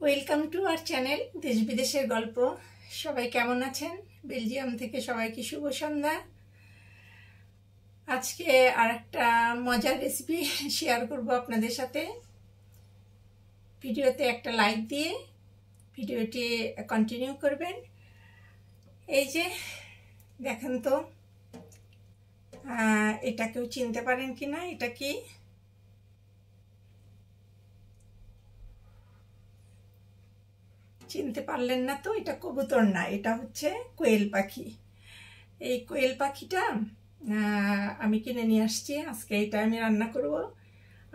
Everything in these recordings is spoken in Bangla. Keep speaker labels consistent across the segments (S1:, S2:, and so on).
S1: ওয়েলকাম টু আওয়ার চ্যানেল দেশ বিদেশের গল্প। সবাই কেমন আছেন? বেলজিয়াম থেকে সবাইকে শুভ সন্ধ্যা। আজকে আর একটা মজার রেসিপি শেয়ার করব আপনাদের সাথে। ভিডিওতে একটা লাইক দিয়ে ভিডিওটি কন্টিনিউ করবেন। এই যে দেখেন তো, এটা কেউ চিনতে পারেন কিনা? এটা কি? চিনতে পারলেন না তো? এটা কবুতর না, এটা হচ্ছে কোয়েল পাখি। এই কোয়েল পাখিটা আমি কিনে নিয়ে আসছি। আজকে এটা আমি রান্না করব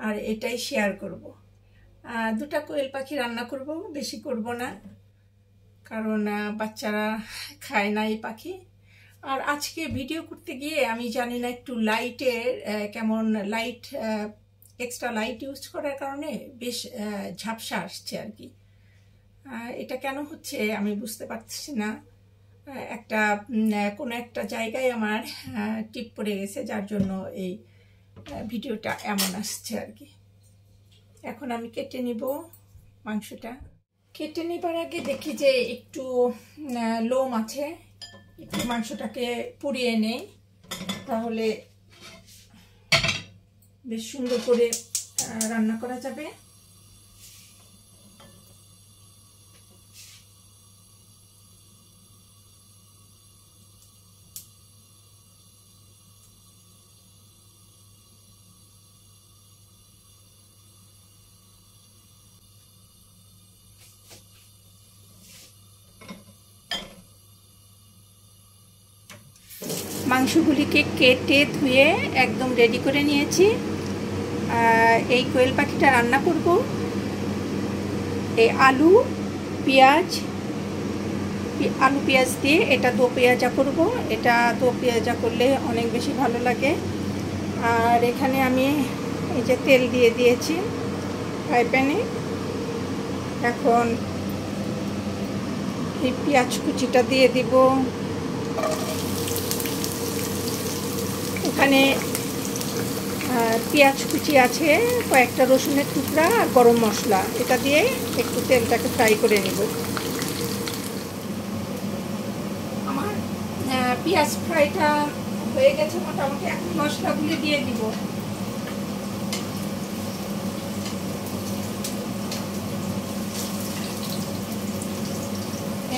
S1: আর এটাই শেয়ার করব। দুটা কোয়েল পাখি রান্না করব, বেশি করব না, কারণ বাচ্চারা খায় না এই পাখি। আর আজকে ভিডিও করতে গিয়ে আমি জানি না, একটু লাইটের কেমন লাইট, এক্সট্রা লাইট ইউজ করার কারণে বেশ ঝাপসা আসছে আর কি। এটা কেন হচ্ছে আমি বুঝতে পারছি না। কোনো একটা জায়গায় আমার টিপ পড়ে গেছে, যার জন্য এই ভিডিওটা এমন আসছে আর কি। এখন আমি কেটে নিব মাংসটা। কেটে নেবার আগে দেখি যে একটু লোম আছে, একটু মাংসটাকে পুড়িয়ে নেই, তাহলে বেশ সুন্দর করে রান্না করা যাবে। মাংসগুলিকে কেটে ধুয়ে একদম রেডি করে নিয়েছি। এই কোয়েল পাখিটা রান্না করব। এই আলু পেঁয়াজ দিয়ে এটা দো পেঁয়াজা করব। এটা দো পেঁয়াজা করলে অনেক বেশি ভালো লাগে। আর এখানে আমি এই যে তেল দিয়ে দিয়েছি ফ্রাই প্যানে। এখন এই পেঁয়াজ কুচিটা দিয়ে দিব। এখানে পেঁয়াজ কুচি আছে, কয়েকটা রসুনের টুকরা আর গরম মশলা। এটা দিয়ে একটু তেলটাকে ফ্রাই করে নেব। আমার পেঁয়াজ ফ্রাইটা হয়ে গেছে মোটামুটি। এখন মশলাগুলি দিয়ে দিব।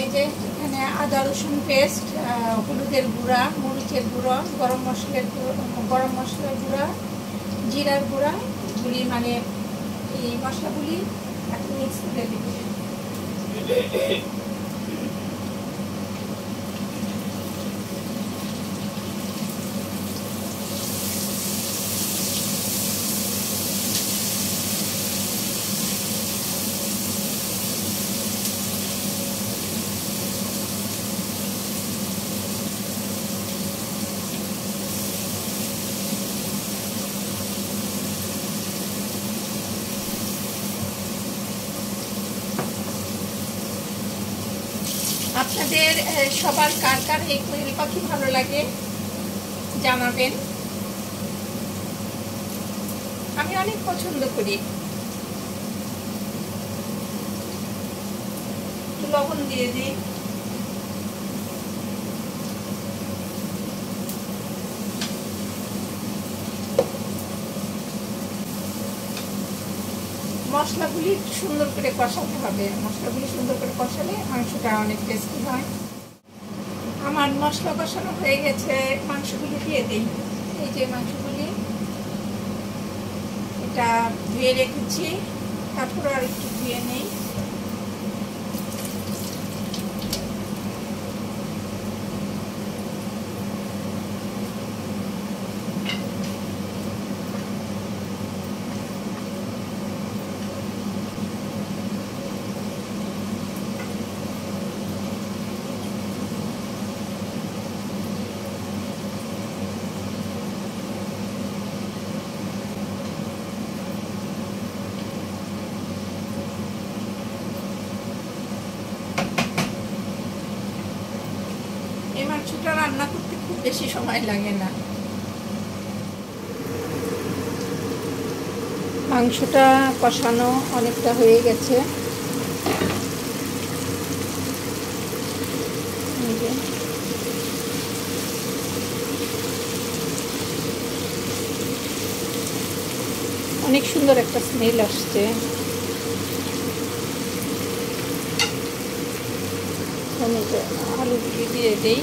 S1: এই যে এখানে আদা রসুন পেস্ট, হলুদের গুঁড়া, মরিচের গুঁড়ো, গরম মশলার গুঁড়া, জিরার গুঁড়া গুলি, মানে এই মশলাগুলি একটু মিক্স করে দিব। আপনাদের সবার কার কার এই কোয়েল পাখি ভালো লাগে জানাবেন। আমি অনেক পছন্দ করি। একটু লবণ দিয়ে দিই। মশলাগুলি সুন্দর করে কষাতে হবে। মশলাগুলি সুন্দর করে কষালে মাংসটা অনেক টেস্টি হয়। আমার মশলা কষানো হয়ে গেছে, মাংসগুলি দিয়ে দিই। এই যে মাংসগুলি এটা ধুয়ে রেখেছি, তারপর আর একটু ধুয়ে নেই। এই মাংসটা রান্না করতে খুব বেশি সময় লাগে না। মাংসটা কষানো অনেকটা হয়ে গেছে। অনেক সুন্দর একটা স্মেল আসছে। আলু দিয়ে দেই।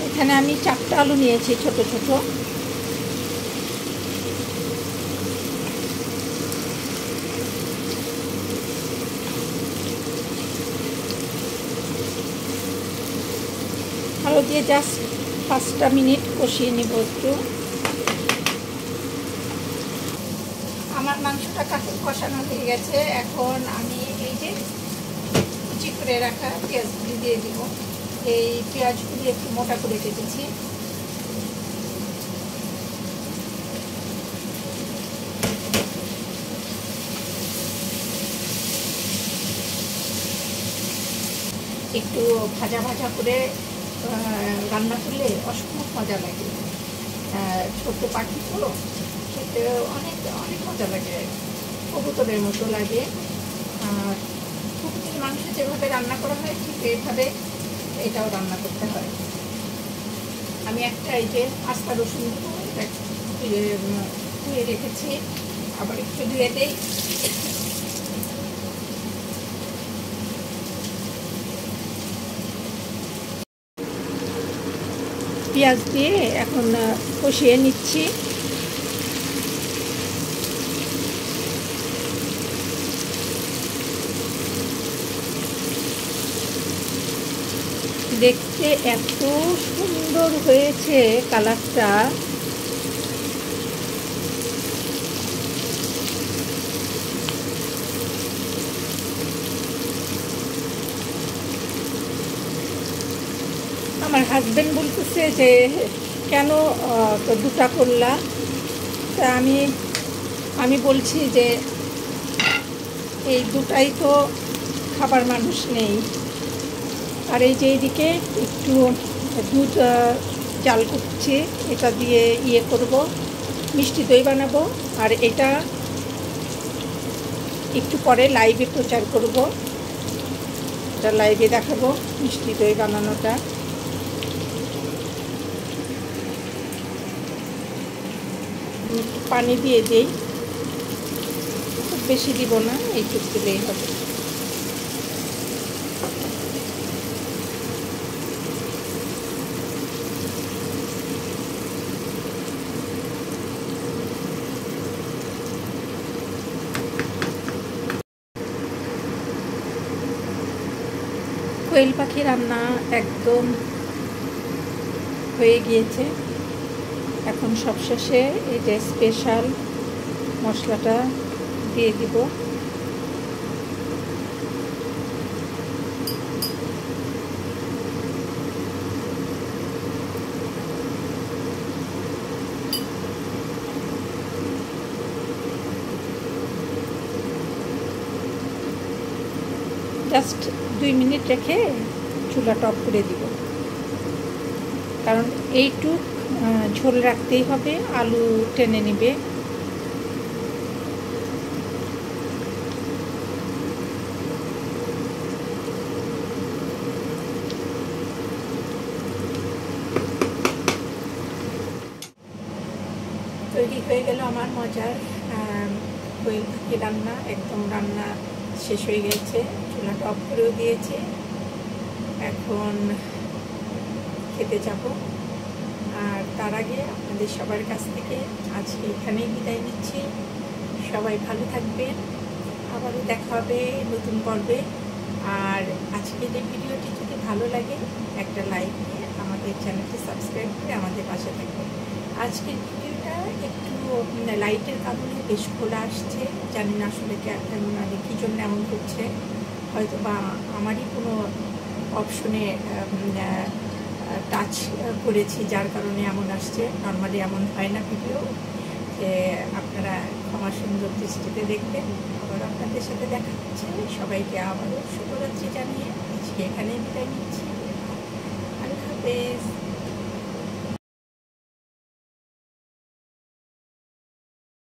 S1: এখানে আমি 4টা আলু নিয়েছি ছোট ছোট। আলু দিয়ে জাস্ট 5টা মিনিট কষিয়ে নিব একটু। আমার মাংসটা কষানো হয়ে গেছে। এখন আমি এই যে কুচি করে রাখা পেঁয়াজগুলি দিয়ে দিব। এই পেঁয়াজগুলি একটু মোটা করে কেটেছি। একটু ভাজা ভাজা করে রান্না করলে অসম্ভব মজা লাগে। ছোট্ট পাখি তো খেতে অনেক অনেক মজা লাগে, কবুতরের মতো লাগে। আর কবুতরের মাংস যেভাবে রান্না করা হয় ঠিক এইভাবে এটাও রান্না করতে হয়। আমি একটা এই যে আস্তা রসুন ধুয়ে রেখেছি, আবার একটু ধুয়ে দেই। পেঁয়াজ দিয়ে এখন কষিয়ে নিচ্ছি। দেখতে এত সুন্দর হয়েছে কালারটা। আমার হাজবেন্ড বলতেছে যে কেন দুটা করলা। তা আমি বলছি যে এই দুটাই তো খাবার মানুষ নেই। আর এই যে এইদিকে একটু দুধ জাল করছি, এটা দিয়ে করব, মিষ্টি দই বানাবো। আর এটা একটু পরে লাইভে প্রচার করব, এটা লাইভে দেখাবো মিষ্টি দই বানানোটা। পানি দিয়ে দিই, খুব বেশি দিব না, এইটুকু দিলেই হবে। কোয়েল পাখি রান্না একদম হয়ে গিয়েছে। এখন সবশেষে এই যে স্পেশাল মশলাটা দিয়ে দিব। জাস্ট 2 মিনিট রেখে চুলাটা অফ করে দিব, কারণ এইটুক ঝোল রাখতেই হবে, আলু টেনে নেবে। তৈরি হয়ে গেল আমার মজার কোয়েল পাখি রান্না। একদম রান্না শেষ হয়ে গেছে, চুলাটা অফ করেও দিয়েছে। এখন খেতে যাব। আর তার আগে আপনাদের সবার কাছ থেকে আজকে এখানেই বিদায় নিচ্ছি। সবাই ভালো থাকবেন, আবারও দেখা হবে নতুন পর্বে। আর আজকের এই ভিডিওটি যদি ভালো লাগে একটা লাইক দিয়ে আমাদের চ্যানেলটি সাবস্ক্রাইব করে আমাদের পাশে থাকবেন। আজকের ভিডিওটা একটু লাইটের কারণে বেশ খোলা আসছে, জানি না আসলে মানে কী জন্য এমন করছে। হয়তো বা আমারই কোনো অপশনে টাচ করেছি, যার কারণে এমন আসছে। নর্মালি এমন হয় না ভিডিও, যে আপনারা ক্ষমা সুন্দর দৃষ্টিতে দেখবেন। আবার আপনাদের সাথে দেখা হচ্ছে। সবাইকে আবারও শুভরাত্রি জানিয়ে আজকে এখানেই বিদায় নিচ্ছি। আল্লাহ হাফেজ।